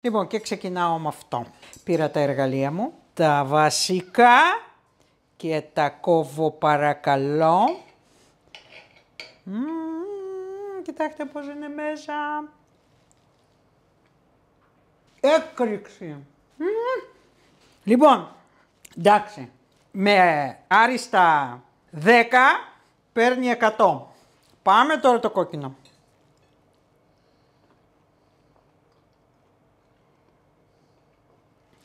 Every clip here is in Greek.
Λοιπόν, και ξεκινάω με αυτό. Πήρα τα εργαλεία μου, τα βασικά και τα κόβω παρακαλώ. Κοιτάξτε πώς είναι μέσα. Έκρηξη. Λοιπόν, εντάξει, με άριστα 10 παίρνει 100. Πάμε τώρα το κόκκινο.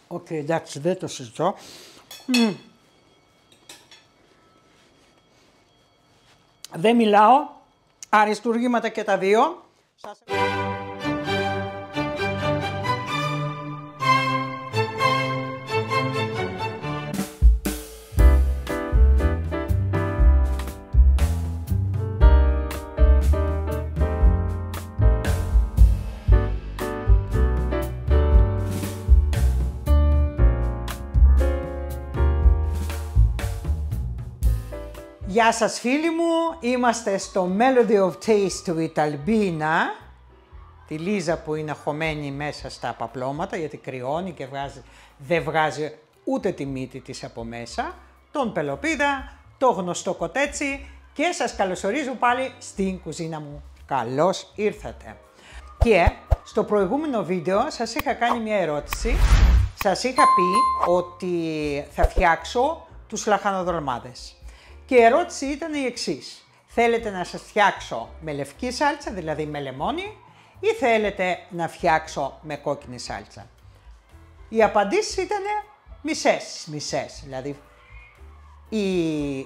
Οκ, εντάξει, δεν το συζητώ. Δεν μιλάω. Αριστούργήματα και τα δύο. Γεια σας φίλοι μου, είμαστε στο Melody of Taste του Italbina, τη Λίζα που είναι χωμένη μέσα στα παπλώματα γιατί κρυώνει και δεν βγάζει ούτε τη μύτη της από μέσα, τον Πελοπίδα, το γνωστό κοτέτσι και σας καλωσορίζω πάλι στην κουζίνα μου. Καλώς ήρθατε. Και στο προηγούμενο βίντεο σας είχα κάνει μια ερώτηση, σας είχα πει ότι θα φτιάξω τους λαχανοδολμάδες. Και η ερώτηση ήταν η εξής. Θέλετε να σας φτιάξω με λευκή σάλτσα, δηλαδή με λεμόνι, ή θέλετε να φτιάξω με κόκκινη σάλτσα. Οι απαντήσεις ήταν μισές. Δηλαδή, οι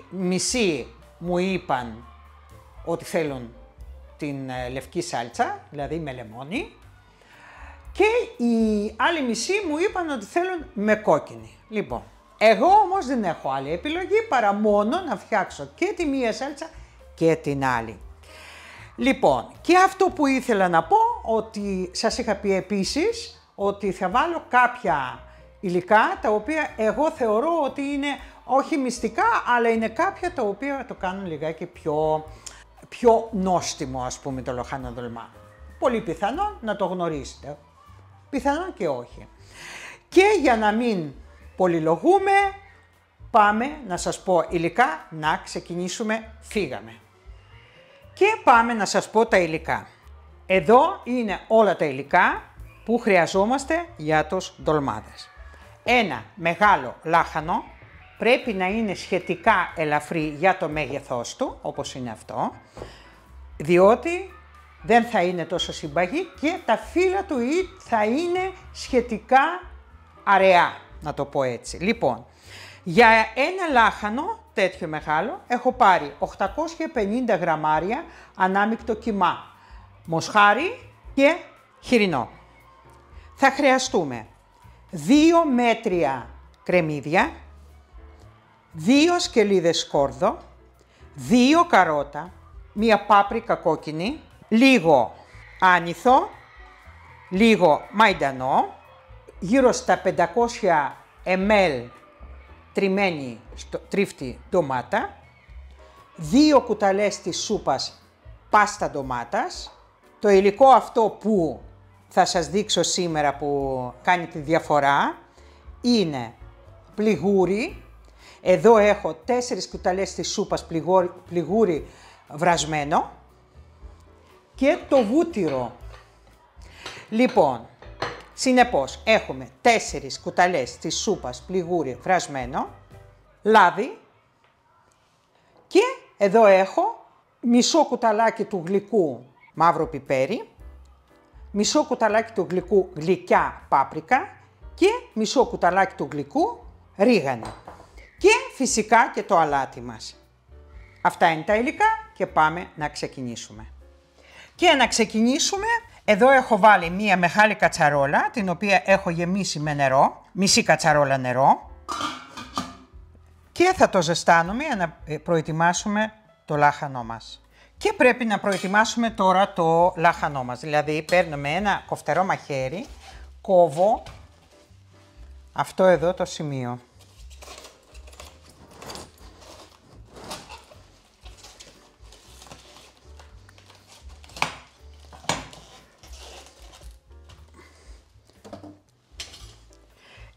μισοί μου είπαν ότι θέλουν την λευκή σάλτσα, δηλαδή με λεμόνι, και οι άλλοι μισοί μου είπαν ότι θέλουν με κόκκινη. Λοιπόν, εγώ όμως δεν έχω άλλη επιλογή παρά μόνο να φτιάξω και τη μία σάλτσα και την άλλη. Λοιπόν, και αυτό που ήθελα να πω, ότι σας είχα πει επίσης ότι θα βάλω κάποια υλικά τα οποία εγώ θεωρώ ότι είναι όχι μυστικά, αλλά είναι κάποια τα οποία το κάνουν λιγάκι πιο νόστιμο, ας πούμε, το λαχανοδολμά. Πολύ πιθανόν να το γνωρίσετε, πιθανόν και όχι. Και για να μην πολυλογούμε, πάμε να σας πω υλικά, να ξεκινήσουμε, φύγαμε. Και πάμε να σας πω τα υλικά. Εδώ είναι όλα τα υλικά που χρειαζόμαστε για τους ντολμάδες. Ένα μεγάλο λάχανο, πρέπει να είναι σχετικά ελαφρύ για το μέγεθός του, όπως είναι αυτό, διότι δεν θα είναι τόσο συμπαγή και τα φύλλα του θα είναι σχετικά αραιά, να το πω έτσι. Λοιπόν, για ένα λάχανο τέτοιο μεγάλο έχω πάρει 850 γραμμάρια ανάμεικτο κιμά, μοσχάρι και χοιρινό. Θα χρειαστούμε 2 μέτρια κρεμμύδια, 2 σκελίδες σκόρδο, 2 καρότα, μία πάπρικα κόκκινη, λίγο άνηθο, λίγο μαϊντανό, γύρω στα 500 ml τριμμένη τρίφτη ντομάτα, 2 κουταλές της σούπας πάστα ντομάτας. Το υλικό αυτό που θα σας δείξω σήμερα που κάνει τη διαφορά είναι πληγούρι. Εδώ έχω 4 κουταλές της σούπας πληγούρι βρασμένο και το βούτυρο. Λοιπόν, συνεπώς έχουμε 4 κουταλές της σούπας πληγούρι βρασμένο, λάδι και εδώ έχω μισό κουταλάκι του γλυκού μαύρο πιπέρι, μισό κουταλάκι του γλυκού γλυκιά πάπρικα και μισό κουταλάκι του γλυκού ρίγανη. Και φυσικά και το αλάτι μας. Αυτά είναι τα υλικά και πάμε να ξεκινήσουμε. Και να ξεκινήσουμε, εδώ έχω βάλει μία μεγάλη κατσαρόλα, την οποία έχω γεμίσει με νερό, μισή κατσαρόλα νερό. Και θα το ζεστάνουμε για να προετοιμάσουμε το λάχανό μας. Και πρέπει να προετοιμάσουμε τώρα το λάχανό μας. Δηλαδή παίρνουμε ένα κοφτερό μαχαίρι, κόβω αυτό εδώ το σημείο.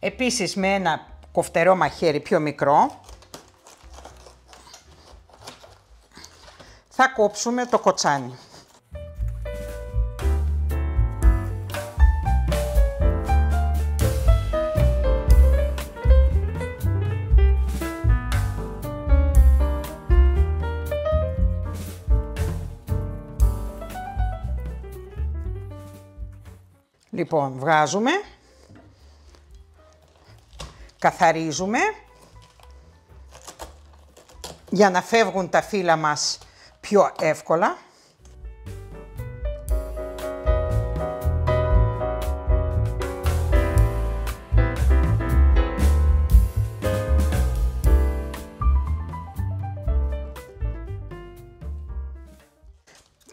Επίσης με ένα κοφτερό μαχαίρι πιο μικρό θα κόψουμε το κοτσάνι. Λοιπόν, βγάζουμε, καθαρίζουμε για να φεύγουν τα φύλλα μας πιο εύκολα.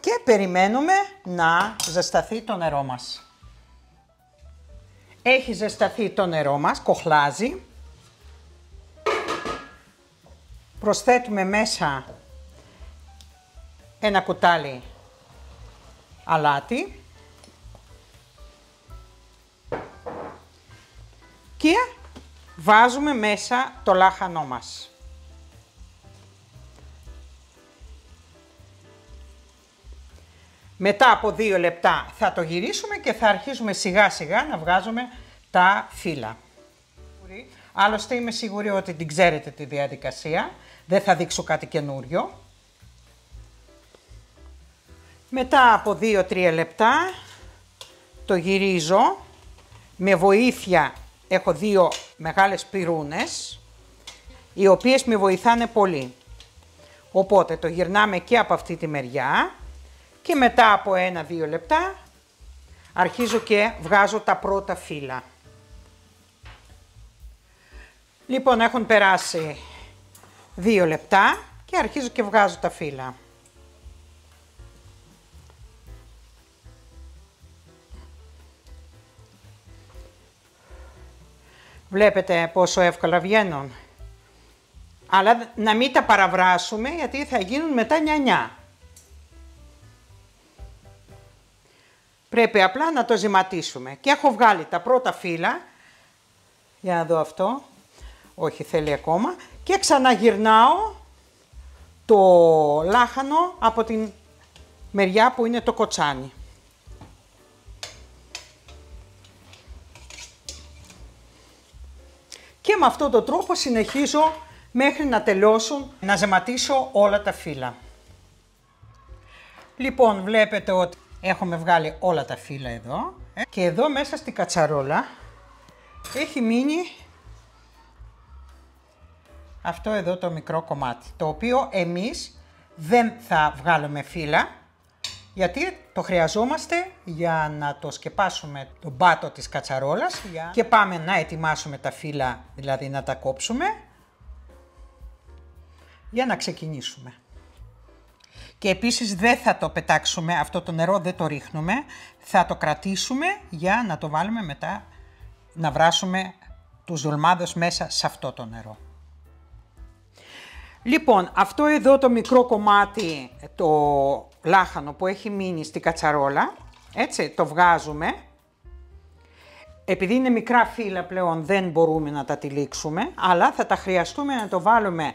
Και περιμένουμε να ζεσταθεί το νερό μας. Έχει ζεσταθεί το νερό μας, κοχλάζει. Προσθέτουμε μέσα ένα κουτάλι αλάτι και βάζουμε μέσα το λάχανό μας. Μετά από 2 λεπτά θα το γυρίσουμε και θα αρχίσουμε σιγά σιγά να βγάζουμε τα φύλλα. Άλλωστε είμαι σίγουρη ότι την ξέρετε τη διαδικασία, δεν θα δείξω κάτι καινούριο. Μετά από 2-3 λεπτά το γυρίζω, με βοήθεια έχω 2 μεγάλες πυρούνες, οι οποίες με βοηθάνε πολύ. Οπότε το γυρνάμε και από αυτή τη μεριά και μετά από 1-2 λεπτά αρχίζω και βγάζω τα πρώτα φύλλα. Λοιπόν, έχουν περάσει 2 λεπτά και αρχίζω και βγάζω τα φύλλα. Βλέπετε πόσο εύκολα βγαίνουν. Αλλά να μην τα παραβράσουμε γιατί θα γίνουν μετά νιανιά. Πρέπει απλά να το ζυματίσουμε. Και έχω βγάλει τα πρώτα φύλλα. Για να δω αυτό. Όχι, θέλει ακόμα. Και ξαναγυρνάω το λάχανο από την μεριά που είναι το κοτσάνι. Και με αυτόν τον τρόπο συνεχίζω μέχρι να τελειώσουν να ζεματίσω όλα τα φύλλα. Λοιπόν, βλέπετε ότι έχουμε βγάλει όλα τα φύλλα εδώ. Και εδώ μέσα στην κατσαρόλα έχει μείνει αυτό εδώ το μικρό κομμάτι, το οποίο εμείς δεν θα βγάλουμε φύλλα, γιατί το χρειαζόμαστε για να το σκεπάσουμε τον πάτο της κατσαρόλας και πάμε να ετοιμάσουμε τα φύλλα, δηλαδή να τα κόψουμε, για να ξεκινήσουμε. Και επίσης δεν θα το πετάξουμε, αυτό το νερό δεν το ρίχνουμε, θα το κρατήσουμε για να το βάλουμε μετά, να βράσουμε τους ντολμάδες μέσα σε αυτό το νερό. Λοιπόν, αυτό εδώ το μικρό κομμάτι, το λάχανο που έχει μείνει στη κατσαρόλα, έτσι, το βγάζουμε. Επειδή είναι μικρά φύλλα πλέον δεν μπορούμε να τα τυλίξουμε, αλλά θα τα χρειαστούμε να το βάλουμε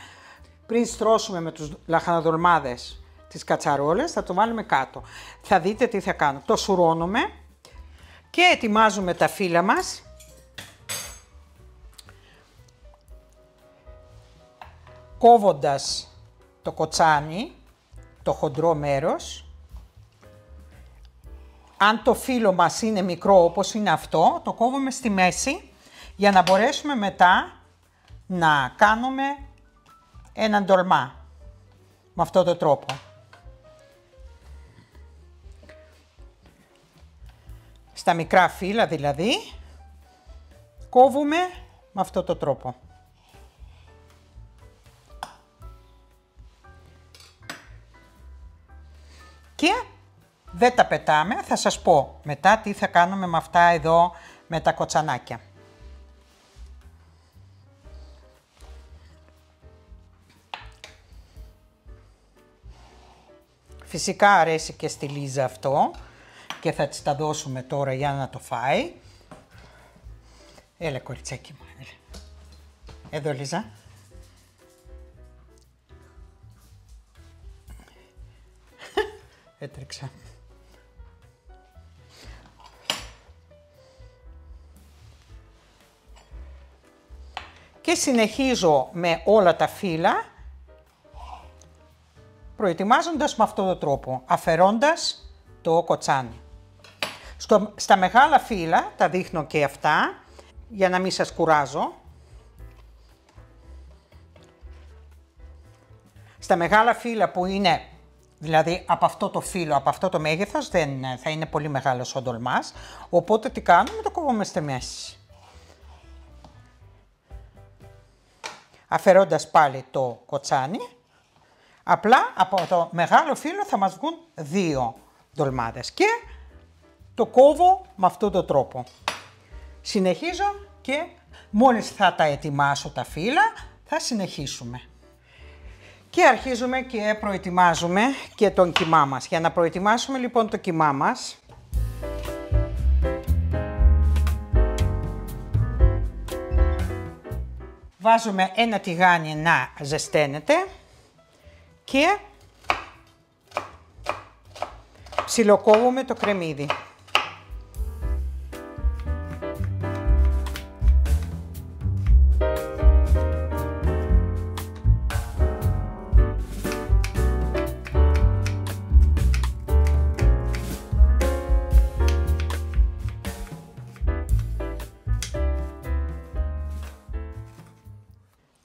πριν στρώσουμε με τους λαχανοδολμάδες τις κατσαρόλες, θα το βάλουμε κάτω. Θα δείτε τι θα κάνω. Το σουρώνουμε και ετοιμάζουμε τα φύλλα μας. Κόβοντας το κοτσάνι, το χοντρό μέρος. Αν το φύλλο μας είναι μικρό όπως είναι αυτό, το κόβουμε στη μέση για να μπορέσουμε μετά να κάνουμε έναν ντολμά με αυτόν τον τρόπο. Στα μικρά φύλλα δηλαδή, κόβουμε με αυτόν τον τρόπο. Και δεν τα πετάμε, θα σας πω μετά τι θα κάνουμε με αυτά εδώ με τα κοτσανάκια. Φυσικά αρέσει και στη Λίζα αυτό και θα της τα δώσουμε τώρα για να το φάει. Έλα κοριτσάκι μου, έλα. Εδώ Λίζα. Έτρεξα. Και συνεχίζω με όλα τα φύλλα, προετοιμάζοντας με αυτόν τον τρόπο, αφαιρώντας το κοτσάνι. Στα μεγάλα φύλλα, τα δείχνω και αυτά, για να μην σας κουράζω. Στα μεγάλα φύλλα που είναι, δηλαδή από αυτό το φύλλο, από αυτό το μέγεθος, δεν θα είναι πολύ μεγάλος ο ντολμάς, οπότε τι κάνουμε, το κόβουμε στη μέση. Αφαιρώντας πάλι το κοτσάνι, απλά από το μεγάλο φύλλο θα μας βγουν 2 ντολμάδες και το κόβω με αυτόν τον τρόπο. Συνεχίζω και μόλις θα τα ετοιμάσω τα φύλλα, θα συνεχίσουμε. Και αρχίζουμε και προετοιμάζουμε και τον κιμά μας. Για να προετοιμάσουμε λοιπόν το κιμά μας, βάζουμε ένα τηγάνι να ζεσταίνεται και ψιλοκόβουμε το κρεμμύδι.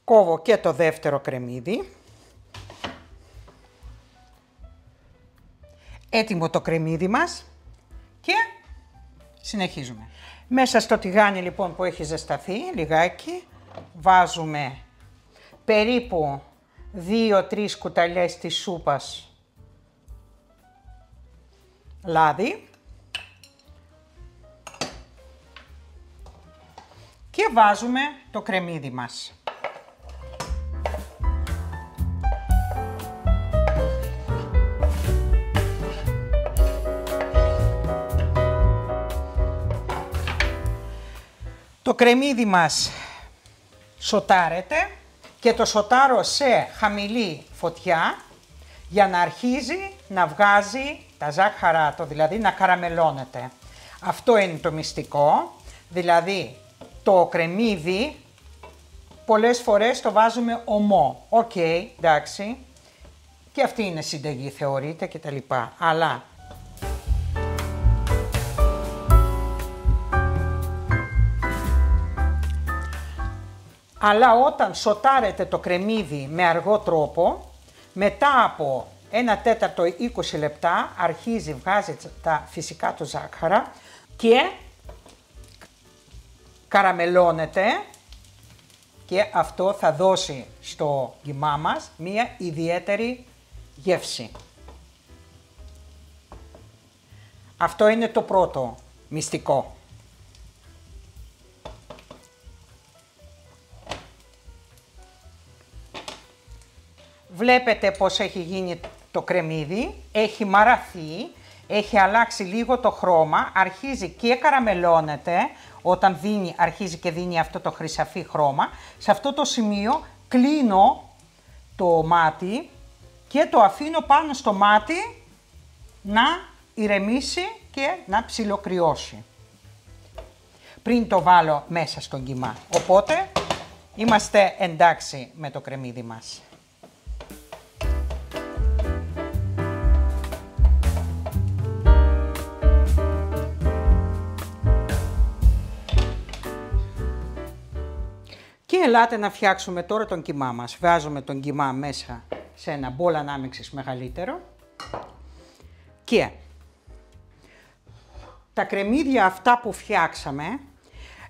Κόβω και το δεύτερο κρεμμύδι. Έτοιμο το κρεμμύδι μας και συνεχίζουμε. Μέσα στο τηγάνι λοιπόν που έχει ζεσταθεί λιγάκι, βάζουμε περίπου 2-3 κουταλιές της σούπας λάδι και βάζουμε το κρεμμύδι μας. Το κρεμμύδι μας σοτάρεται και το σοτάρω σε χαμηλή φωτιά για να αρχίζει να βγάζει τα ζάχαρά του, δηλαδή να καραμελώνεται. Αυτό είναι το μυστικό, δηλαδή το κρεμμύδι πολλές φορές το βάζουμε ομό. Οκ, εντάξει, και αυτή είναι συνταγή θεωρείται και τα λοιπά, αλλά όταν σοτάρετε το κρεμμύδι με αργό τρόπο, μετά από 1/4 20 λεπτά αρχίζει, βγάζει τα φυσικά του ζάχαρα και καραμελώνεται και αυτό θα δώσει στο κιμά μας μία ιδιαίτερη γεύση. Αυτό είναι το πρώτο μυστικό. Βλέπετε πως έχει γίνει το κρεμμύδι, έχει μαραθεί, έχει αλλάξει λίγο το χρώμα, αρχίζει και καραμελώνεται, όταν αρχίζει και δίνει αυτό το χρυσαφί χρώμα. Σε αυτό το σημείο κλείνω το μάτι και το αφήνω πάνω στο μάτι να ηρεμήσει και να ψιλοκρυώσει πριν το βάλω μέσα στον κιμά. Οπότε είμαστε εντάξει με το κρεμμύδι μας. Και ελάτε να φτιάξουμε τώρα τον κιμά μας. Βάζουμε τον κιμά μέσα σε ένα μπολ ανάμειξης μεγαλύτερο και τα κρεμμύδια αυτά που φτιάξαμε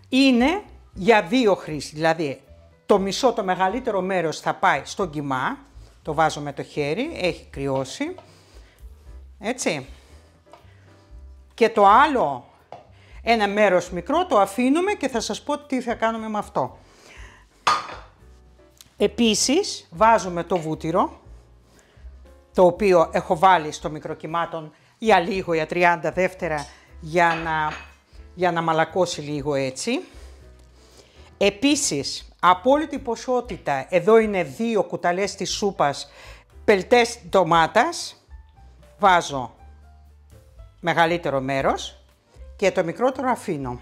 είναι για 2 χρήσεις. Δηλαδή το μισό, το μεγαλύτερο μέρος θα πάει στον κιμά, το βάζω με το χέρι, έχει κρυώσει, έτσι. Και το άλλο ένα μέρος μικρό το αφήνουμε και θα σας πω τι θα κάνουμε με αυτό. Επίσης βάζουμε το βούτυρο, το οποίο έχω βάλει στο μικροκυμάτων για λίγο, για 30 δεύτερα, για να μαλακώσει λίγο έτσι. Επίσης, απόλυτη ποσότητα, εδώ είναι 2 κουταλιές της σούπας πελτές ντομάτας. Βάζω μεγαλύτερο μέρος και το μικρότερο αφήνω.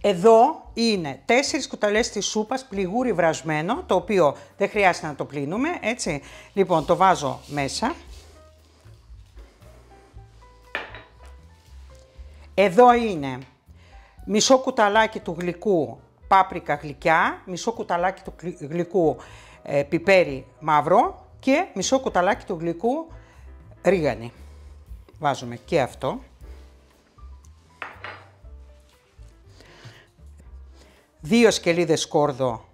Εδώ είναι 4 κουταλιές της σούπας πληγούρι βρασμένο, το οποίο δεν χρειάζεται να το πλύνουμε, έτσι. Λοιπόν, το βάζω μέσα. Εδώ είναι μισό κουταλάκι του γλυκού πάπρικα γλυκιά, μισό κουταλάκι του γλυκού πιπέρι μαύρο και μισό κουταλάκι του γλυκού ρίγανη. Βάζουμε και αυτό. 2 σκελίδες σκόρδο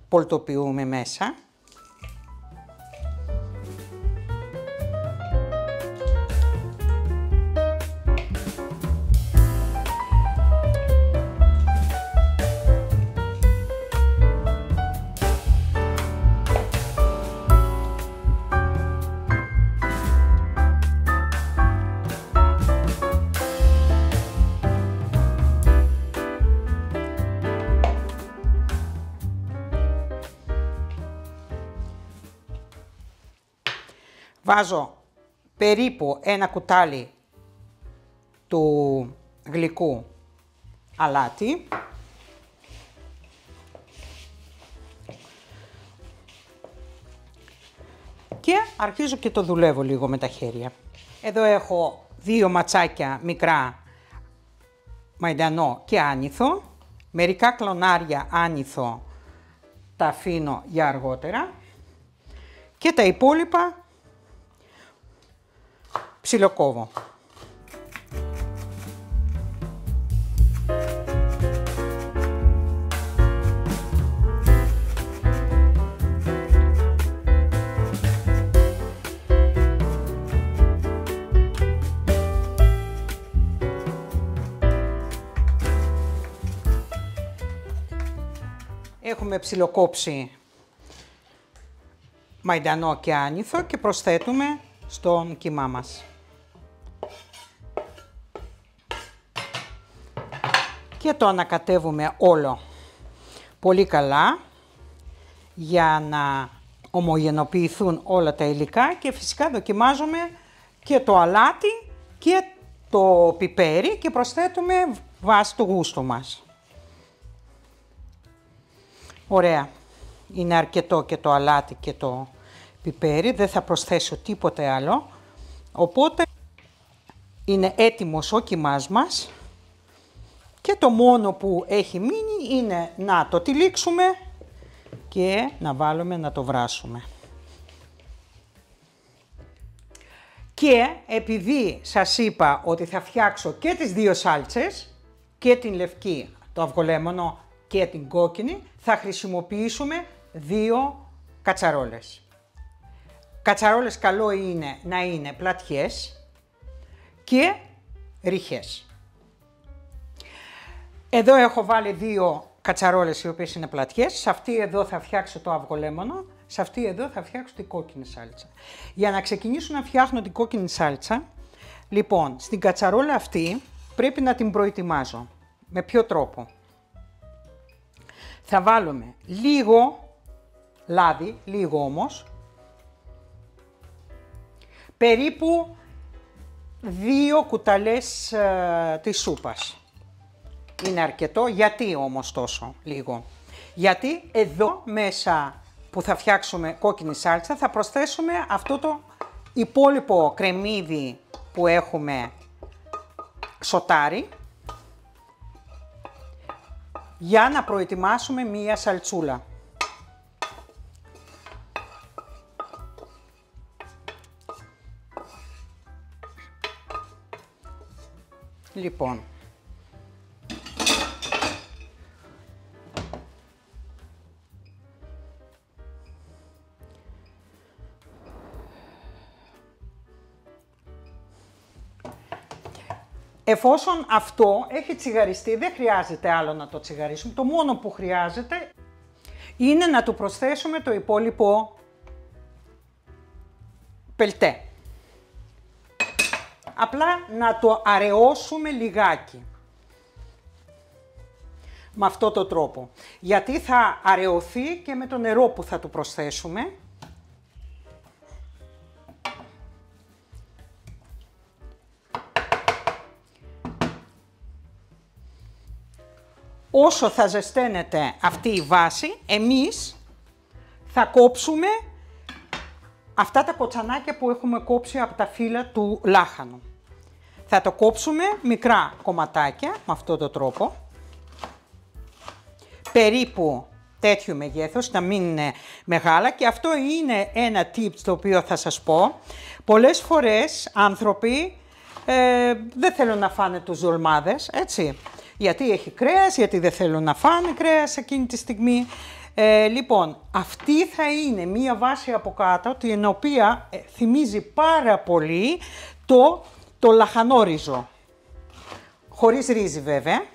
πολτοποιούμε μέσα. Βάζω περίπου 1 κουτάλι του γλυκού αλάτι. Και αρχίζω και το δουλεύω λίγο με τα χέρια. Εδώ έχω 2 ματσάκια μικρά μαϊντανό και άνηθο. Μερικά κλονάρια άνηθο τα αφήνω για αργότερα. Και τα υπόλοιπα ψιλοκόβω. Έχουμε ψιλοκόψει μαϊντανό και άνηθο και προσθέτουμε στον κιμά μας. Και το ανακατεύουμε όλο πολύ καλά για να ομογενοποιηθούν όλα τα υλικά και φυσικά δοκιμάζουμε και το αλάτι και το πιπέρι και προσθέτουμε βάσει του γούστου μας. Ωραία, είναι αρκετό και το αλάτι και το πιπέρι, δεν θα προσθέσω τίποτε άλλο, οπότε είναι έτοιμος ο κιμάς μας και το μόνο που έχει μείνει είναι να το τυλίξουμε και να βάλουμε να το βράσουμε. Και επειδή σας είπα ότι θα φτιάξω και τις 2 σάλτσες, και την λευκή, το αυγολέμονο και την κόκκινη, θα χρησιμοποιήσουμε 2 κατσαρόλες. Κατσαρόλες καλό είναι να είναι πλατιές και ρηχές. Εδώ έχω βάλει 2 κατσαρόλες οι οποίες είναι πλατιές, σε αυτή εδώ θα φτιάξω το αυγολέμονο, σε αυτή εδώ θα φτιάξω την κόκκινη σάλτσα. Για να ξεκινήσω να φτιάχνω την κόκκινη σάλτσα, λοιπόν, στην κατσαρόλα αυτή πρέπει να την προετοιμάζω. Με ποιο τρόπο? Θα βάλουμε λίγο λάδι, λίγο όμως, περίπου 2 κουταλές της σούπας. Είναι αρκετό, γιατί όμως τόσο λίγο? Γιατί εδώ μέσα που θα φτιάξουμε κόκκινη σάλτσα θα προσθέσουμε αυτό το υπόλοιπο κρεμμύδι που έχουμε σοτάρι για να προετοιμάσουμε μία σαλτσούλα. Λοιπόν, εφόσον αυτό έχει τσιγαριστεί, δεν χρειάζεται άλλο να το τσιγαρίσουμε. Το μόνο που χρειάζεται είναι να του προσθέσουμε το υπόλοιπο πελτέ. Απλά να το αραιώσουμε λιγάκι. με αυτόν τον τρόπο. Γιατί θα αραιωθεί και με το νερό που θα του προσθέσουμε. Όσο θα ζεσταίνεται αυτή η βάση, εμείς θα κόψουμε αυτά τα κοτσανάκια που έχουμε κόψει από τα φύλλα του λάχανου. Θα το κόψουμε μικρά κομματάκια με αυτόν τον τρόπο. Περίπου τέτοιου μεγέθους, να μην είναι μεγάλα, και αυτό είναι ένα tip το οποίο θα σας πω. Πολλές φορές άνθρωποι δεν θέλουν να φάνε τους ντολμάδες, έτσι. Γιατί έχει κρέας, γιατί δεν θέλουν να φάνε κρέας εκείνη τη στιγμή. Λοιπόν, αυτή θα είναι μία βάση από κάτω, την οποία θυμίζει πάρα πολύ το λαχανόριζο. Χωρίς ρύζι βέβαια.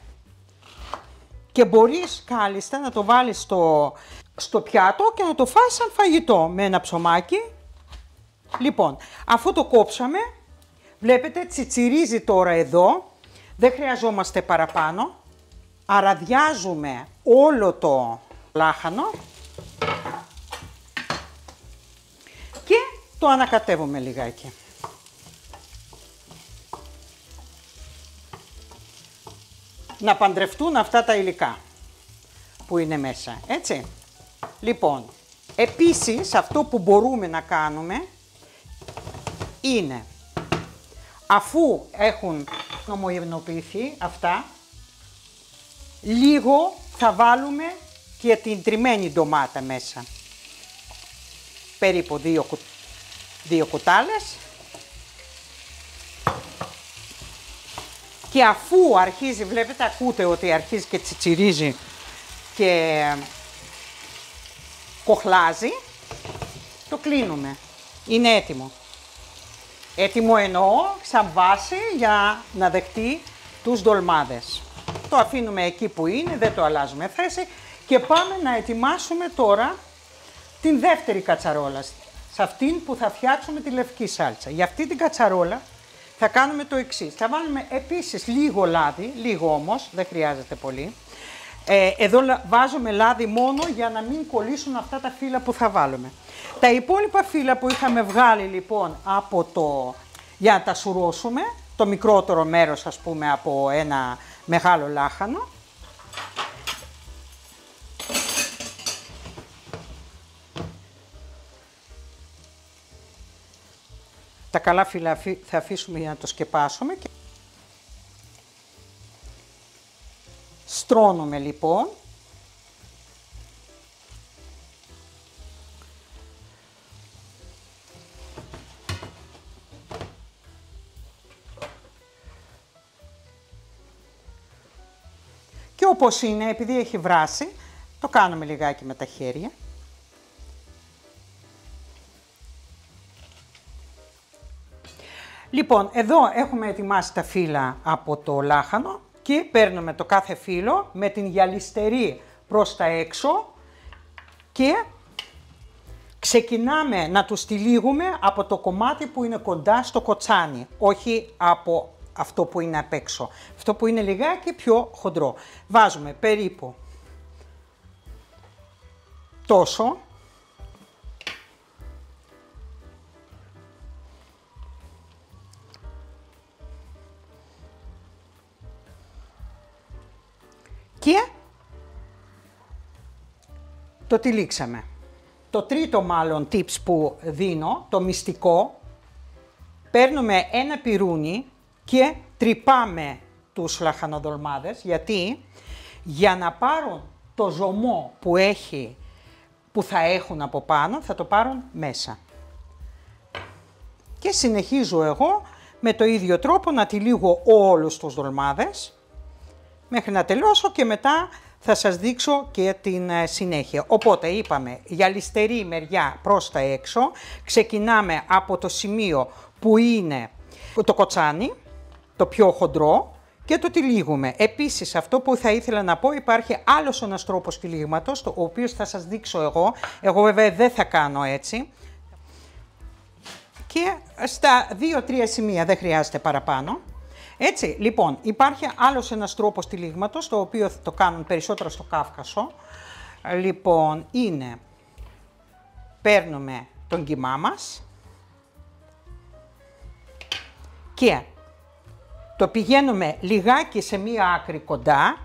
Και μπορείς κάλλιστα να το βάλεις στο πιάτο και να το φας σαν φαγητό με ένα ψωμάκι. Λοιπόν, αφού το κόψαμε, βλέπετε τσιτσιρίζει τώρα εδώ. Δεν χρειαζόμαστε παραπάνω. Αραδιάζουμε όλο το λάχανο και το ανακατεύουμε λιγάκι. Να παντρευτούν αυτά τα υλικά που είναι μέσα, έτσι. Λοιπόν, επίσης αυτό που μπορούμε να κάνουμε είναι, αφού έχουν ομογενοποιηθεί αυτά, λίγο θα βάλουμε και την τριμμένη ντομάτα μέσα. Περίπου 2 κουτάλες. Και αφού αρχίζει, βλέπετε, ακούτε ότι αρχίζει και τσιτσιρίζει και κοχλάζει, το κλείνουμε. Είναι έτοιμο. Έτοιμο εννοώ σαν βάση για να δεχτεί τους ντολμάδες. Το αφήνουμε εκεί που είναι, δεν το αλλάζουμε θέση και πάμε να ετοιμάσουμε τώρα την δεύτερη κατσαρόλα, σε αυτήν που θα φτιάξουμε τη λευκή σάλτσα. Για αυτή την κατσαρόλα θα κάνουμε το εξής. Θα βάλουμε επίσης λίγο λάδι, λίγο όμως, δεν χρειάζεται πολύ. Εδώ βάζουμε λάδι μόνο για να μην κολλήσουν αυτά τα φύλλα που θα βάλουμε. Τα υπόλοιπα φύλλα που είχαμε βγάλει λοιπόν για να τα σουρώσουμε, το μικρότερο μέρος ας πούμε από ένα μεγάλο λάχανο. Τα καλά φύλλα θα αφήσουμε για να το σκεπάσουμε. Στρώνουμε λοιπόν. Και όπως είναι, επειδή έχει βράσει, το κάνουμε λιγάκι με τα χέρια. Λοιπόν, εδώ έχουμε ετοιμάσει τα φύλλα από το λάχανο και παίρνουμε το κάθε φύλλο με την γυαλιστερή προς τα έξω και ξεκινάμε να τους τυλίγουμε από το κομμάτι που είναι κοντά στο κοτσάνι, όχι από αυτό που είναι απ' έξω. Αυτό που είναι λιγάκι πιο χοντρό. Βάζουμε περίπου τόσο. Και το τυλίξαμε. Το τρίτο μάλλον tips που δίνω, το μυστικό, παίρνουμε ένα πιρούνι και τρυπάμε τους λαχανοδολμάδες, γιατί για να πάρουν το ζωμό που θα έχουν από πάνω, θα το πάρουν μέσα. Και συνεχίζω εγώ με το ίδιο τρόπο να τυλίγω όλους τους δολμάδες, μέχρι να τελειώσω και μετά θα σας δείξω και την συνέχεια. Οπότε είπαμε γυαλιστερή μεριά προς τα έξω, ξεκινάμε από το σημείο που είναι το κοτσάνι, το πιο χοντρό, και το τυλίγουμε. Επίσης αυτό που θα ήθελα να πω, υπάρχει άλλος ένας τρόπος τυλίγματος, ο οποίος θα σας δείξω εγώ. Εγώ βέβαια δεν θα κάνω έτσι. Και στα 2-3 σημεία, δεν χρειάζεται παραπάνω. Έτσι, λοιπόν, υπάρχει άλλος ένας τρόπος τυλίγματος, το οποίο το κάνουν περισσότερο στο Κάφκασο. Λοιπόν, είναι, παίρνουμε τον κιμά μας και το πηγαίνουμε λιγάκι σε μία άκρη κοντά,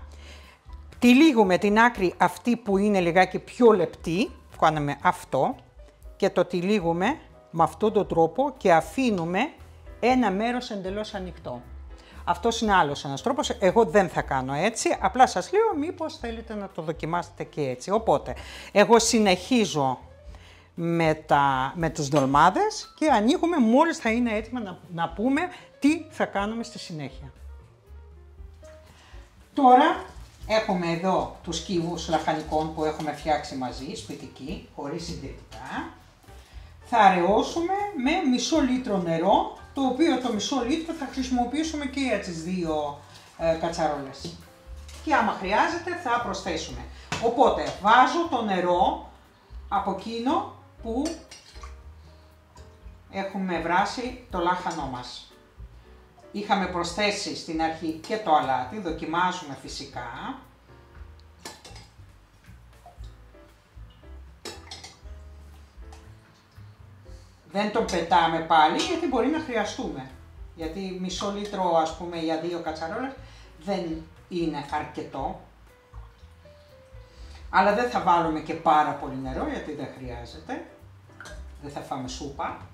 τυλίγουμε την άκρη αυτή που είναι λιγάκι πιο λεπτή, κάνουμε αυτό και το τυλίγουμε με αυτόν τον τρόπο και αφήνουμε ένα μέρος εντελώς ανοιχτό. Αυτός είναι άλλος ένας τρόπος, εγώ δεν θα κάνω έτσι, απλά σας λέω μήπως θέλετε να το δοκιμάσετε και έτσι. Οπότε, εγώ συνεχίζω με τους ντολμάδες και ανοίγουμε μόλις θα είναι έτοιμα να πούμε τι θα κάνουμε στη συνέχεια. Τώρα έχουμε εδώ τους κύβους λαχανικών που έχουμε φτιάξει μαζί, σπιτικοί, χωρίς συντηρητικά. Θα αραιώσουμε με μισό λίτρο νερό, το οποίο το μισό λίτρο θα χρησιμοποιήσουμε και για τις δύο κατσαρόλες. Και άμα χρειάζεται θα προσθέσουμε. Οπότε βάζω το νερό από εκείνο που έχουμε βράσει το λάχανό μας. Είχαμε προσθέσει στην αρχή και το αλάτι, δοκιμάζουμε φυσικά. Δεν τον πετάμε πάλι γιατί μπορεί να χρειαστούμε. Γιατί μισό λίτρο ας πούμε για δύο κατσαρόλες δεν είναι αρκετό. Αλλά δεν θα βάλουμε και πάρα πολύ νερό γιατί δεν χρειάζεται. Δεν θα φάμε σούπα.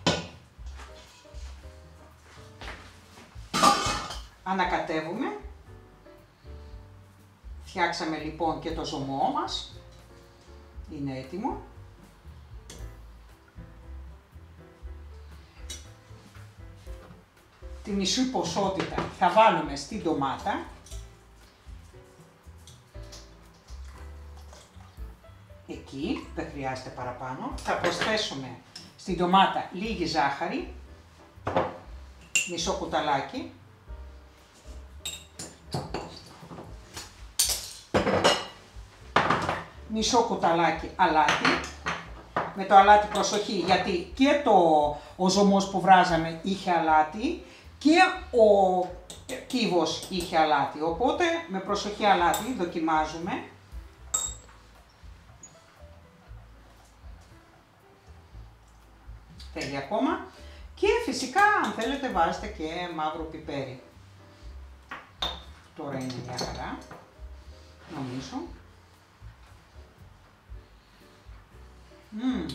Ανακατεύουμε. Φτιάξαμε λοιπόν και το ζωμό μας. Είναι έτοιμο. Τη μισή ποσότητα θα βάλουμε στην ντομάτα. Εκεί, δεν χρειάζεται παραπάνω. Θα προσθέσουμε στην ντομάτα λίγη ζάχαρη, μισό κουταλάκι. Μισό κουταλάκι αλάτι. Με το αλάτι προσοχή, γιατί και ο ζωμός που βράζαμε είχε αλάτι και ο κύβος είχε αλάτι. Οπότε με προσοχή αλάτι δοκιμάζουμε. Θέλει ακόμα. Και φυσικά αν θέλετε βάζετε και μαύρο πιπέρι. Τώρα είναι μια χαρά, νομίζω.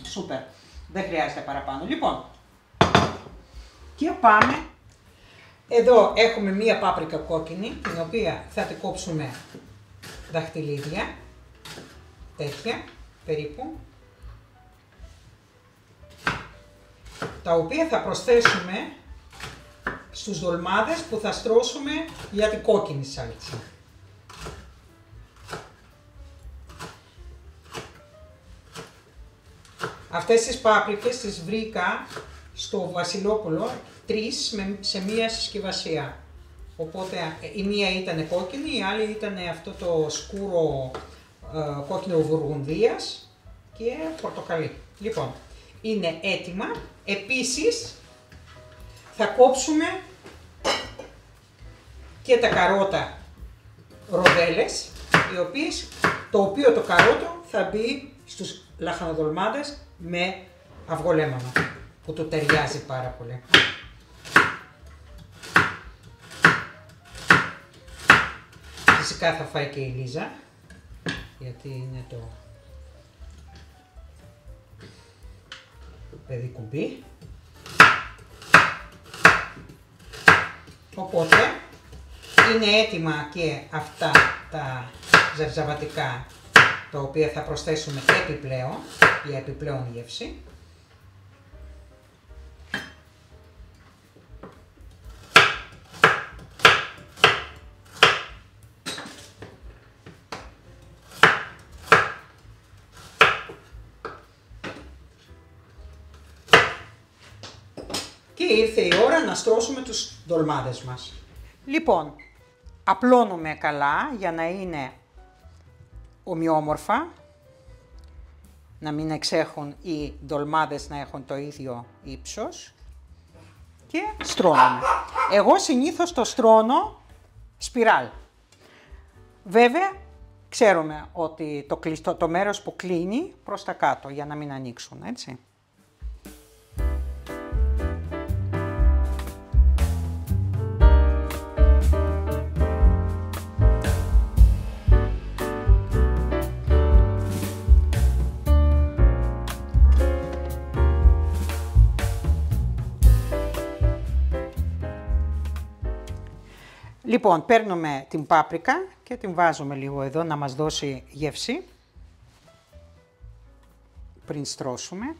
Σούπερ. Δεν χρειάζεται παραπάνω. Λοιπόν, και πάμε. Εδώ έχουμε μία πάπρικα κόκκινη, την οποία θα την κόψουμε δαχτυλίδια. Τέτοια, περίπου. Τα οποία θα προσθέσουμε στους ντολμάδες που θα στρώσουμε για την κόκκινη σάλτσα. Αυτές τις πάπρικες τις βρήκα στο Βασιλόπουλο, 3 σε μία συσκευασία. Οπότε η μία ήταν κόκκινη, η άλλη ήταν αυτό το σκούρο κόκκινο βουργουνδίας και πορτοκαλί. Λοιπόν, είναι έτοιμα. Επίσης θα κόψουμε και τα καρότα ροδέλες, το οποίο το καρότο θα μπει στους λαχανοδολμάδες με αυγολέμονο, που του ταιριάζει πάρα πολύ. Φυσικά θα φάει και η Λίζα, γιατί είναι το παιδί κουμπί. Οπότε είναι έτοιμα και αυτά τα ζαρζαβατικά, τα οποία θα προσθέσουμε επιπλέον, για επιπλέον γεύση. Και ήρθε η ώρα να στρώσουμε τους ντολμάδες μας. Λοιπόν, απλώνουμε καλά για να είναι ομοιόμορφα, να μην εξέχουν οι ντολμάδες να έχουν το ίδιο ύψος. και στρώνουμε. Εγώ συνήθως το στρώνω σπιράλ. Βέβαια, ξέρουμε ότι το μέρος που κλείνει προς τα κάτω για να μην ανοίξουν, έτσι. Λοιπόν, παίρνουμε την πάπρικα και την βάζουμε λίγο εδώ να μας δώσει γεύση πριν στρώσουμε.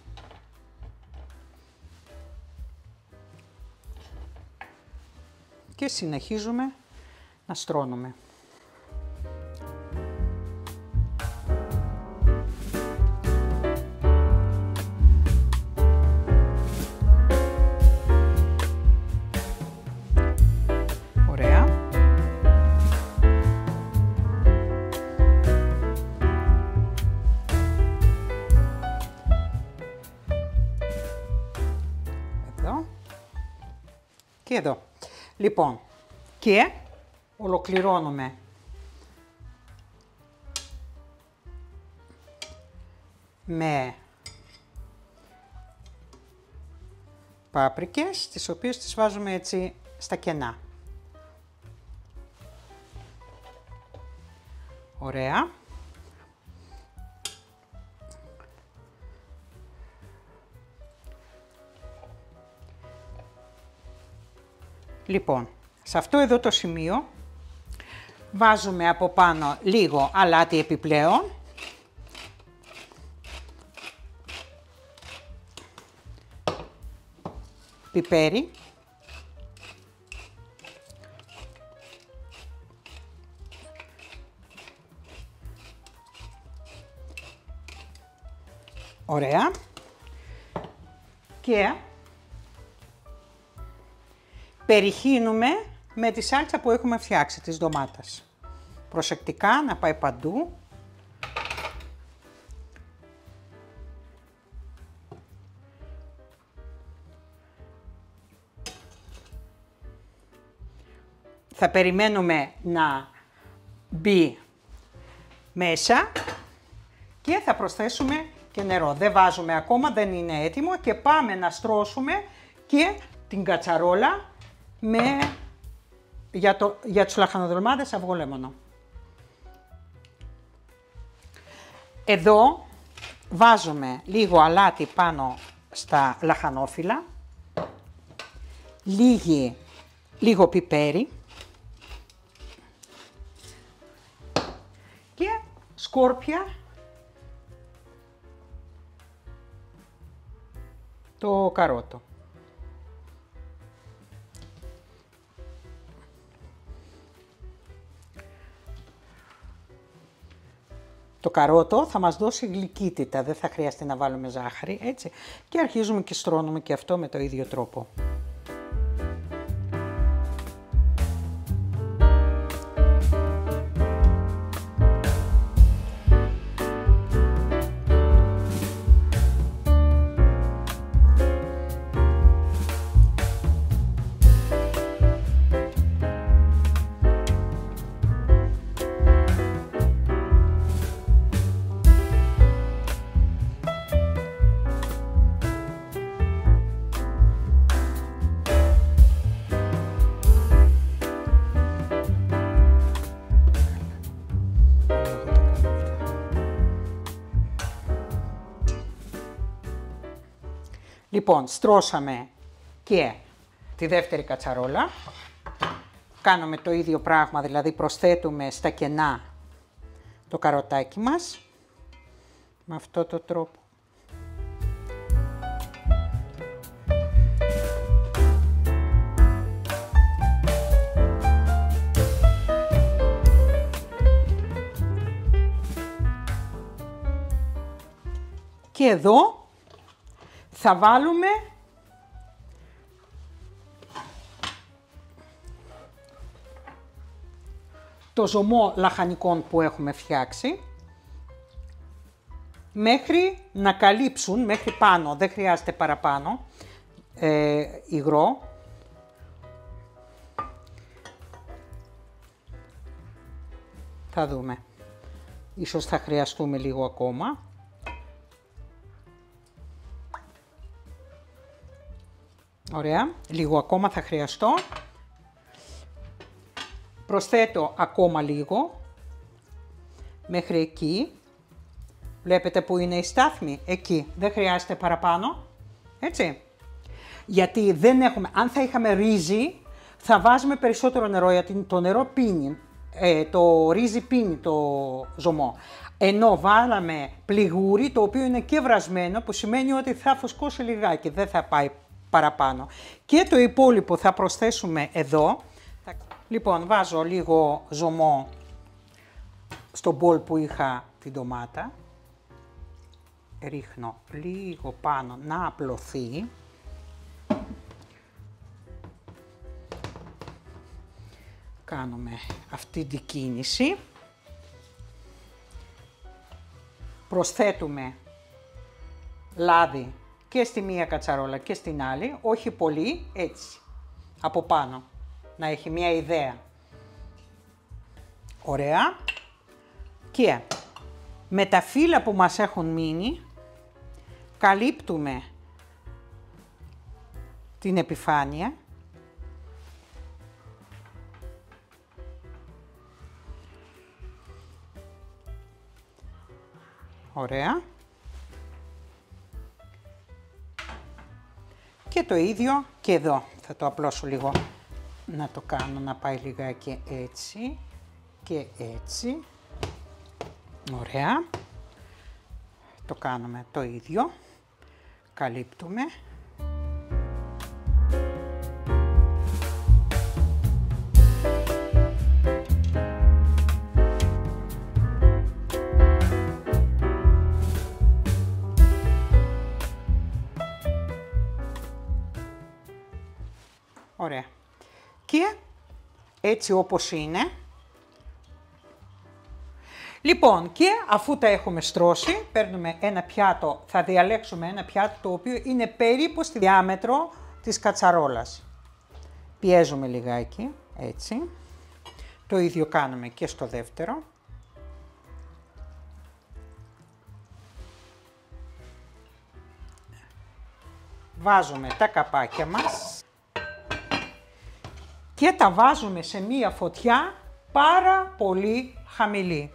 Και συνεχίζουμε να στρώνουμε. Και εδώ. Λοιπόν, και ολοκληρώνουμε με πάπρικες, τις οποίες τις βάζουμε έτσι στα κενά. Ωραία. Λοιπόν, σε αυτό εδώ το σημείο βάζουμε από πάνω λίγο αλάτι επιπλέον. Πιπέρι. Ωραία. Και περιχύνουμε με τη σάλτσα που έχουμε φτιάξει, της ντομάτας. Προσεκτικά να πάει παντού. Θα περιμένουμε να μπει μέσα και θα προσθέσουμε και νερό. Δεν βάζουμε ακόμα, δεν είναι έτοιμο και πάμε να στρώσουμε και την κατσαρόλα για τους λαχανοδρομάδες αυγολέμονο. Εδώ βάζουμε λίγο αλάτι πάνω στα λαχανόφυλλα, λίγο πιπέρι και σκόρπια το καρότο. Το καρότο θα μας δώσει γλυκύτητα, δεν θα χρειαστεί να βάλουμε ζάχαρη, έτσι. Και αρχίζουμε και στρώνουμε και αυτό με το ίδιο τρόπο. Λοιπόν, στρώσαμε και τη δεύτερη κατσαρόλα. Κάνουμε το ίδιο πράγμα, δηλαδή προσθέτουμε στα κενά το καροτάκι μας. Με αυτό το τρόπο. Και εδώ θα βάλουμε το ζωμό λαχανικών που έχουμε φτιάξει μέχρι να καλύψουν, μέχρι πάνω, δεν χρειάζεται παραπάνω υγρό, Θα δούμε. Ίσως θα χρειαστούμε λίγο ακόμα. Ωραία, λίγο ακόμα θα χρειαστώ. Προσθέτω ακόμα λίγο, μέχρι εκεί. Βλέπετε που είναι η στάθμη, εκεί, δεν χρειάζεται παραπάνω, έτσι. Γιατί δεν έχουμε, αν θα είχαμε ρύζι, θα βάζουμε περισσότερο νερό, γιατί το νερό πίνει, το ρύζι πίνει το ζωμό. Ενώ βάλαμε πληγούρι, το οποίο είναι και βρασμένο, που σημαίνει ότι θα φουσκώσει λιγάκι, δεν θα πάει παραπάνω. Και το υπόλοιπο θα προσθέσουμε εδώ. Λοιπόν, βάζω λίγο ζωμό στο μπολ που είχα την ντομάτα. Ρίχνω λίγο πάνω να απλωθεί. Κάνουμε αυτή την κίνηση. Προσθέτουμε λάδι και στη μία κατσαρόλα και στην άλλη, όχι πολύ, έτσι, από πάνω, να έχει μία ιδέα. Ωραία. Και με τα φύλλα που μας έχουν μείνει, καλύπτουμε την επιφάνεια. Ωραία. Και το ίδιο και εδώ. Θα το απλώσω λίγο, να το κάνω να πάει λιγάκι έτσι και έτσι. Ωραία. Το κάνουμε το ίδιο. Καλύπτουμε. Ωραία. Και έτσι όπως είναι. Λοιπόν, και αφού τα έχουμε στρώσει, παίρνουμε ένα πιάτο, θα διαλέξουμε ένα πιάτο το οποίο είναι περίπου στη διάμετρο της κατσαρόλας. Πιέζουμε λιγάκι, έτσι. Το ίδιο κάνουμε και στο δεύτερο. Βάζουμε τα καπάκια μας και τα βάζουμε σε μία φωτιά πάρα πολύ χαμηλή.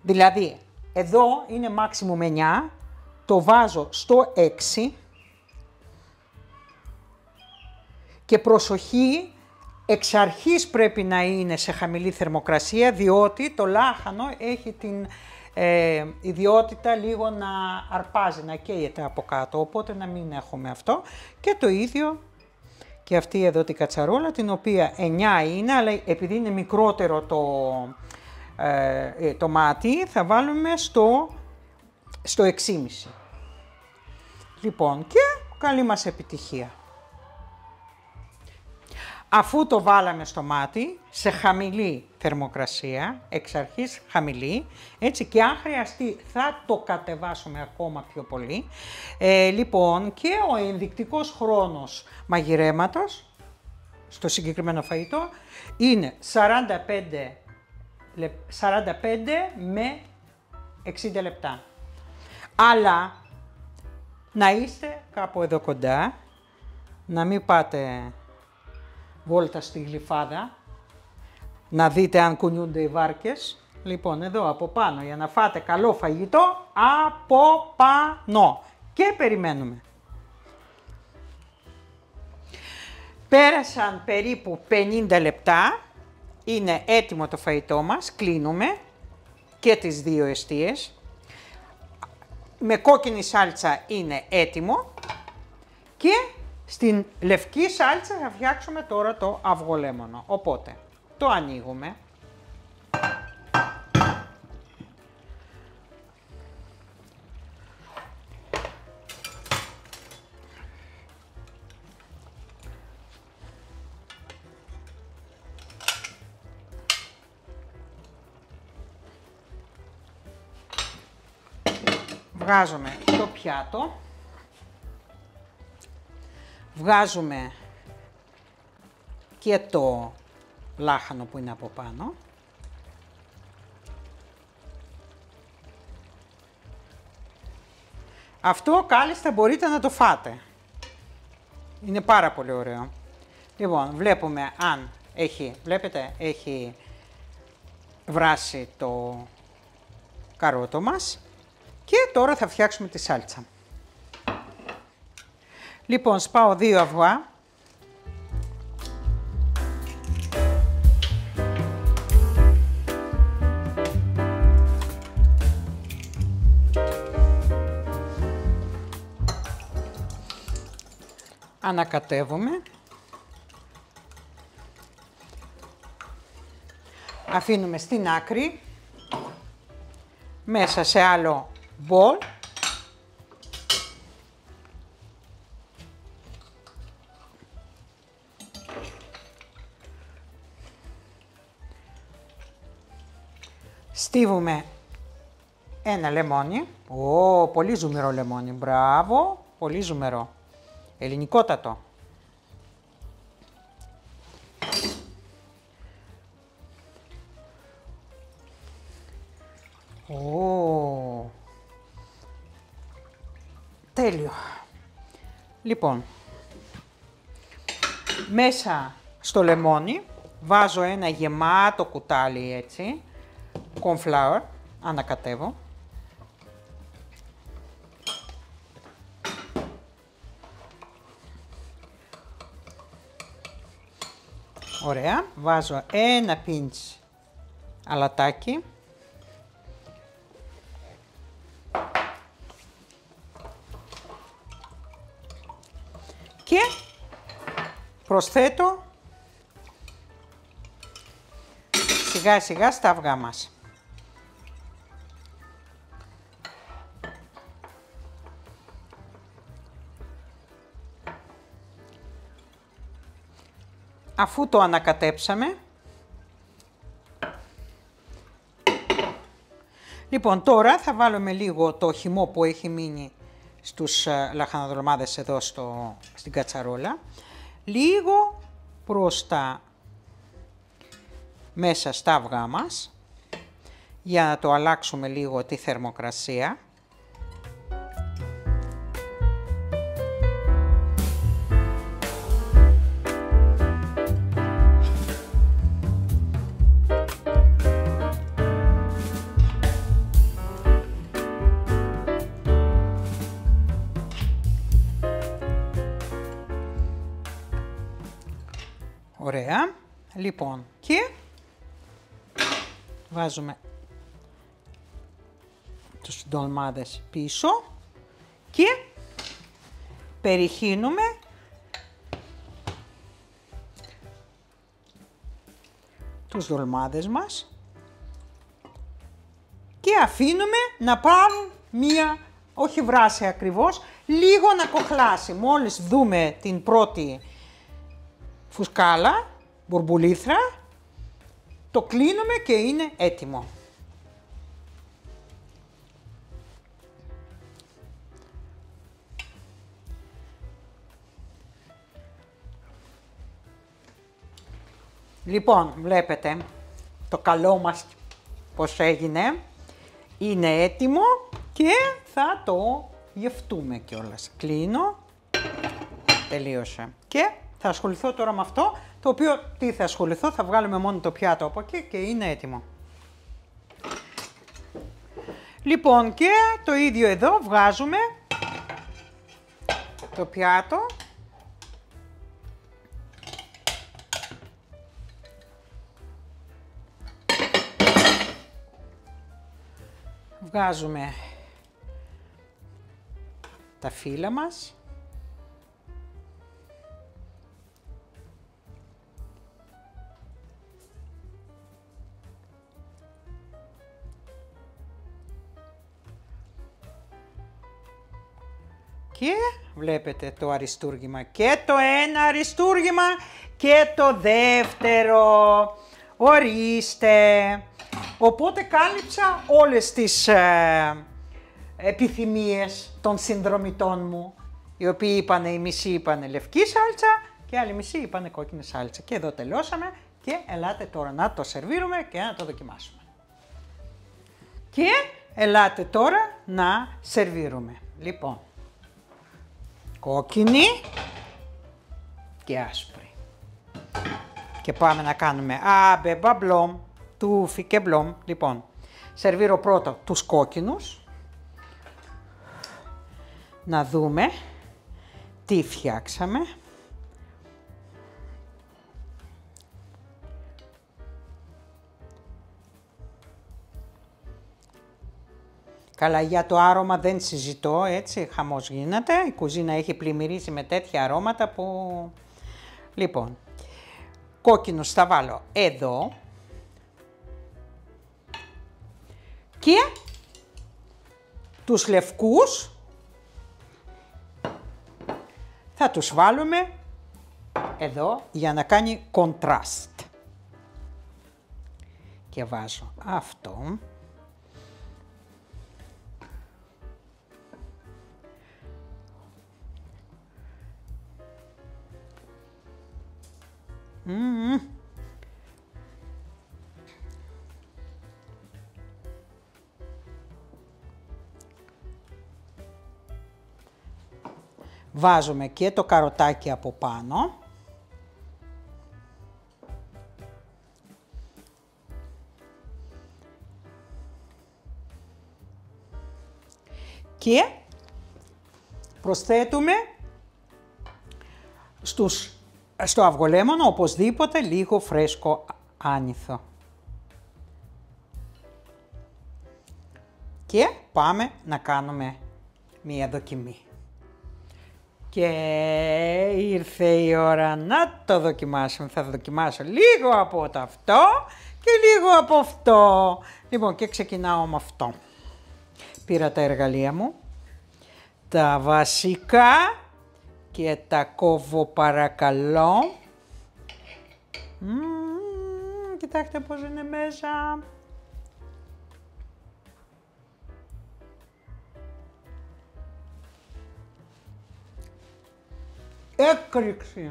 Δηλαδή, εδώ είναι maximum 9, το βάζω στο 6 και προσοχή, εξ αρχής πρέπει να είναι σε χαμηλή θερμοκρασία, διότι το λάχανο έχει την ιδιότητα λίγο να αρπάζει, να καίγεται από κάτω, οπότε να μην έχουμε αυτό. Και το ίδιο και αυτή εδώ την κατσαρόλα, την οποία 9 είναι, αλλά επειδή είναι μικρότερο το μάτι, θα βάλουμε στο 6,5. Λοιπόν, και καλή μας επιτυχία. Αφού το βάλαμε στο μάτι, σε χαμηλή θερμοκρασία, εξ αρχής χαμηλή, έτσι, και αν χρειαστεί θα το κατεβάσουμε ακόμα πιο πολύ. Λοιπόν, και ο ενδεικτικός χρόνος μαγειρέματος στο συγκεκριμένο φαγητό είναι 45 με 60 λεπτά. Αλλά να είστε κάπου εδώ κοντά, να μην πάτε βόλτα στη Γλυφάδα, να δείτε αν κουνιούνται οι βάρκες. Λοιπόν, εδώ από πάνω, για να φάτε καλό φαγητό, από πάνω. Και περιμένουμε. Πέρασαν περίπου 50 λεπτά, είναι έτοιμο το φαγητό μας, κλείνουμε και τις δύο εστίες. Με κόκκινη σάλτσα είναι έτοιμο και στην λευκή σάλτσα θα φτιάξουμε τώρα το αυγολέμονο. Οπότε το ανοίγουμε. Βγάζουμε το πιάτο. Βγάζουμε και το λάχανο που είναι από πάνω. Αυτό κάλλιστα μπορείτε να το φάτε. Είναι πάρα πολύ ωραίο. Λοιπόν, βλέπουμε αν βλέπετε, έχει βράσει το καρότο μας και τώρα θα φτιάξουμε τη σάλτσα. Λοιπόν, σπάω 2 αυγά. Ανακατεύουμε. Αφήνουμε στην άκρη. Μέσα σε άλλο μπολ. Στίβουμε ένα λεμόνι. Πολύ ζουμερό λεμόνι. Μπράβο, πολύ ζουμερό. Ελληνικότατο. Τέλειο. Λοιπόν, μέσα στο λεμόνι βάζω ένα γεμάτο κουτάλι έτσι, corn flour, ανακατεύω. Ωραία, βάζω ένα πιντσ αλατάκι. Και προσθέτω σιγά σιγά στα αυγά μας. Αφού το ανακατέψαμε, λοιπόν τώρα θα βάλουμε λίγο το χυμό που έχει μείνει στους λαχανοδρομάδες εδώ στην κατσαρόλα, λίγο προς τα μέσα στα αυγά μας, για να το αλλάξουμε λίγο τη θερμοκρασία. Ωραία, λοιπόν, και βάζουμε τους ντολμάδες πίσω και περιχύνουμε τους ντολμάδες μας και αφήνουμε να πάρουν μία, όχι βράση ακριβώς, λίγο να κοχλάσει. Μόλις δούμε την πρώτη φουσκάλα, μπουρμπουλήθρα, το κλείνουμε και είναι έτοιμο. Λοιπόν, βλέπετε το καλό μας πώς έγινε, είναι έτοιμο και θα το γευτούμε κιόλας. Κλείνω, τελείωσε. Και θα ασχοληθώ τώρα με αυτό, το οποίο τι θα ασχοληθώ, θα βγάλουμε μόνο το πιάτο από εκεί και είναι έτοιμο. Λοιπόν, και το ίδιο εδώ βγάζουμε το πιάτο. Βγάζουμε τα φύλλα μας. Και βλέπετε το αριστούργημα και το ένα αριστούργημα και το δεύτερο. Ορίστε. Οπότε κάλυψα όλες τις επιθυμίες των συνδρομητών μου, οι οποίοι είπανε, οι μισοί είπανε λευκή σάλτσα και άλλοι μισοί είπανε κόκκινη σάλτσα. Και εδώ τελειώσαμε και ελάτε τώρα να το σερβίρουμε και να το δοκιμάσουμε. Και ελάτε τώρα να σερβίρουμε. Λοιπόν, κόκκινη και άσπρη. Και πάμε να κάνουμε άμπεμπα μπλομ, τούφι και μπλομ. Λοιπόν, σερβίρω πρώτα τους κόκκινους. Να δούμε τι φτιάξαμε. Καλά, για το άρωμα δεν συζητώ, έτσι, χαμός γίνεται. Η κουζίνα έχει πλημμυρίσει με τέτοια αρώματα που... Λοιπόν, κόκκινους θα βάλω εδώ. Και τους λευκούς θα τους βάλουμε εδώ για να κάνει contrast. Και βάζω αυτό. Βάζουμε και το καροτάκι από πάνω. Και προσθέτουμε στο αυγολέμονο οπωσδήποτε λίγο φρέσκο άνηθο. Και πάμε να κάνουμε μία δοκιμή. Και ήρθε η ώρα να το δοκιμάσουμε. Θα δοκιμάσω λίγο από αυτό και λίγο από αυτό. Λοιπόν, και ξεκινάω με αυτό. Πήρα τα εργαλεία μου, τα βασικά και τα κόβω παρακαλώ. Κοιτάξτε πώς είναι μέσα. Έκρηξη.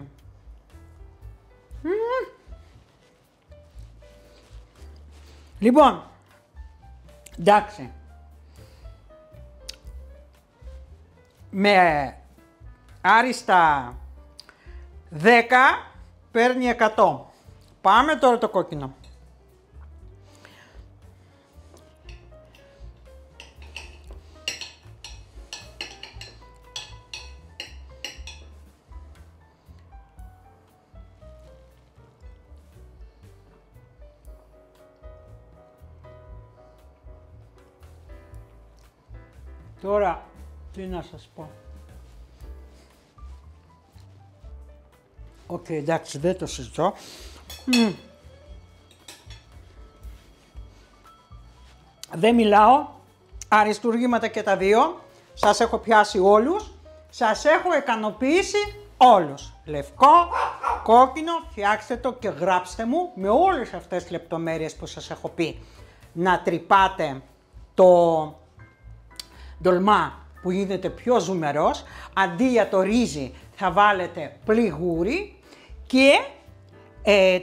Λοιπόν, εντάξει. Με άριστα 10 παίρνει 100. Πάμε τώρα το κόκκινο. Τώρα, τι να σας πω. Οκ, εντάξει, δεν το συζητώ. Δεν μιλάω. Αριστούργήματα και τα δύο. Σας έχω πιάσει όλους. Σας έχω ικανοποιήσει όλους. Λευκό, κόκκινο, φτιάξτε το και γράψτε μου με όλες αυτές τις λεπτομέρειες που σας έχω πει. Να τρυπάτε το ντολμά που γίνεται πιο ζουμερός, αντί για το ρύζι θα βάλετε πληγούρι και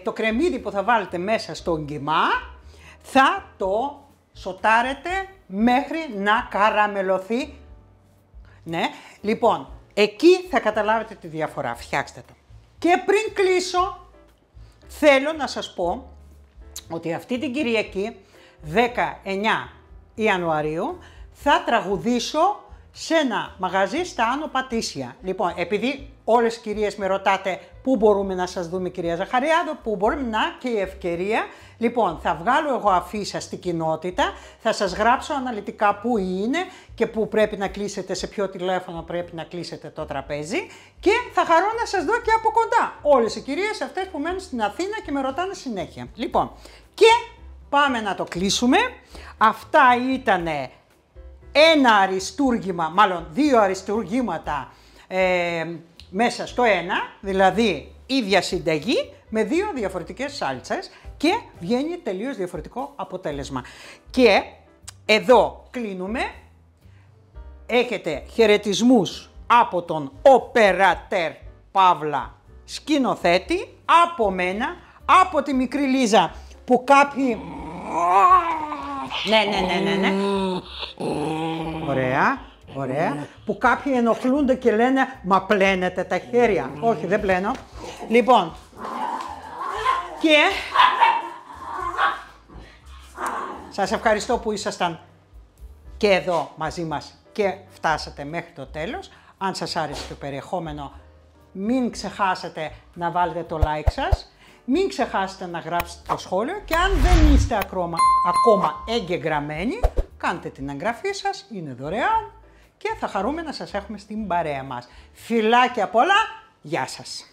το κρεμμύδι που θα βάλετε μέσα στο γκιμά θα το σοτάρετε μέχρι να καραμελωθεί. Ναι, λοιπόν, εκεί θα καταλάβετε τη διαφορά, φτιάξτε το. Και πριν κλείσω, θέλω να σας πω ότι αυτή την Κυριακή, 19 Ιανουαρίου, θα τραγουδήσω σε ένα μαγαζί στα Άνω Πατήσια. Λοιπόν, επειδή όλες οι κυρίες με ρωτάτε πού μπορούμε να σας δούμε, κυρία Ζαχαριάδου, πού μπορούμε να και η ευκαιρία. Λοιπόν, θα βγάλω εγώ αφίσα στην κοινότητα, θα σας γράψω αναλυτικά πού είναι και πού πρέπει να κλείσετε, σε ποιο τηλέφωνο πρέπει να κλείσετε το τραπέζι και θα χαρώ να σας δω και από κοντά όλες οι κυρίες αυτές που μένουν στην Αθήνα και με ρωτάνε συνέχεια. Λοιπόν, και πάμε να το κλείσουμε. Αυτά ήτανε ένα αριστούργημα, μάλλον δύο αριστούργήματα μέσα στο ένα, δηλαδή ίδια συνταγή με δύο διαφορετικές σάλτσες και βγαίνει τελείως διαφορετικό αποτέλεσμα. Και εδώ κλείνουμε. Έχετε χαιρετισμούς από τον οπερατέρ Παύλα σκηνοθέτη, από μένα, από τη μικρή Λίζα που κάποιοι... Ναι. Ωραία. Ωραία. Που κάποιοι ενοχλούνται και λένε «Μα πλένετε τα χέρια». Όχι, δεν πλένω. Λοιπόν, και σας ευχαριστώ που ήσασταν και εδώ μαζί μας και φτάσατε μέχρι το τέλος. Αν σας άρεσε το περιεχόμενο, μην ξεχάσετε να βάλετε το like σας, μην ξεχάσετε να γράψετε το σχόλιο και αν δεν είστε ακόμα εγγεγραμμένοι, κάντε την εγγραφή σας, είναι δωρεάν και θα χαρούμε να σας έχουμε στην παρέα μας. Φιλάκια πολλά, γεια σας!